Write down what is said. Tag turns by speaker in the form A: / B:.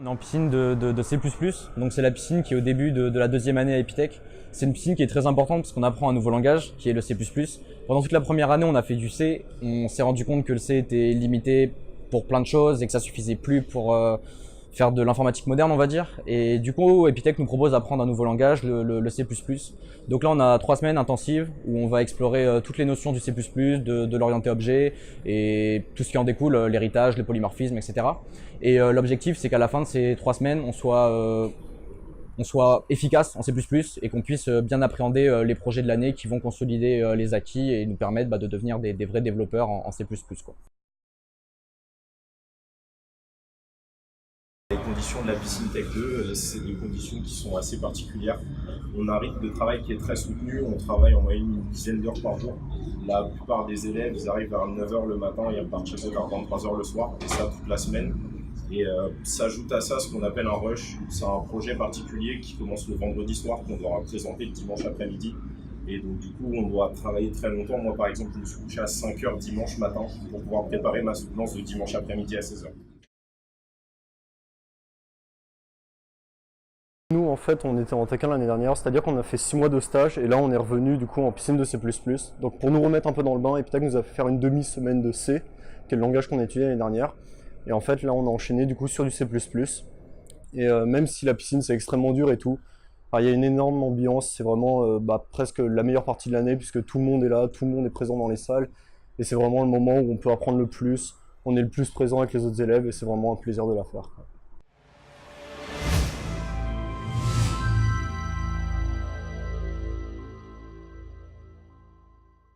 A: On est en piscine de C++, donc c'est la piscine qui est au début de la deuxième année à Epitech. C'est une piscine qui est très importante parce qu'on apprend un nouveau langage qui est le C++. Pendant toute la première année, on a fait du C. On s'est rendu compte que le C était limité pour plein de choses et que ça suffisait plus pour faire de l'informatique moderne, on va dire. Et du coup, Epitech nous propose d'apprendre un nouveau langage, le C++. Donc là, on a 3 semaines intensives où on va explorer toutes les notions du C++, de l'orienté objet et tout ce qui en découle, l'héritage, le polymorphisme, etc. Et l'objectif, c'est qu'à la fin de ces 3 semaines, on soit efficace en C++ et qu'on puisse bien appréhender les projets de l'année qui vont consolider les acquis et nous permettre de devenir des vrais développeurs en C++, quoi.
B: Les conditions de la piscine Tech 2, c'est des conditions qui sont assez particulières. On a un rythme de travail qui est très soutenu, on travaille en moyenne une dizaine d'heures par jour. La plupart des élèves, ils arrivent vers 9 h le matin et repartent chez eux vers 23 h le soir, et ça toute la semaine. Et s'ajoute à ça ce qu'on appelle un rush. C'est un projet particulier qui commence le vendredi soir, qu'on doit présenter le dimanche après-midi. Et donc du coup, on doit travailler très longtemps. Moi par exemple, je me suis couché à 5 h dimanche matin pour pouvoir préparer ma soutenance de dimanche après-midi à 16 h.
C: Nous, en fait, on était en Tech1 l'année dernière, c'est-à-dire qu'on a fait 6 mois de stage et là, on est revenu du coup en piscine de C++. Donc, pour nous remettre un peu dans le bain, Epitech nous a fait faire une demi-semaine de C, qui est le langage qu'on a étudié l'année dernière. Et en fait, là, on a enchaîné du coup sur du C++. Et même si la piscine, c'est extrêmement dur et tout, il y a une énorme ambiance, c'est vraiment presque la meilleure partie de l'année puisque tout le monde est là, tout le monde est présent dans les salles. Et c'est vraiment le moment où on peut apprendre le plus, on est le plus présent avec les autres élèves et c'est vraiment un plaisir de la faire, quoi.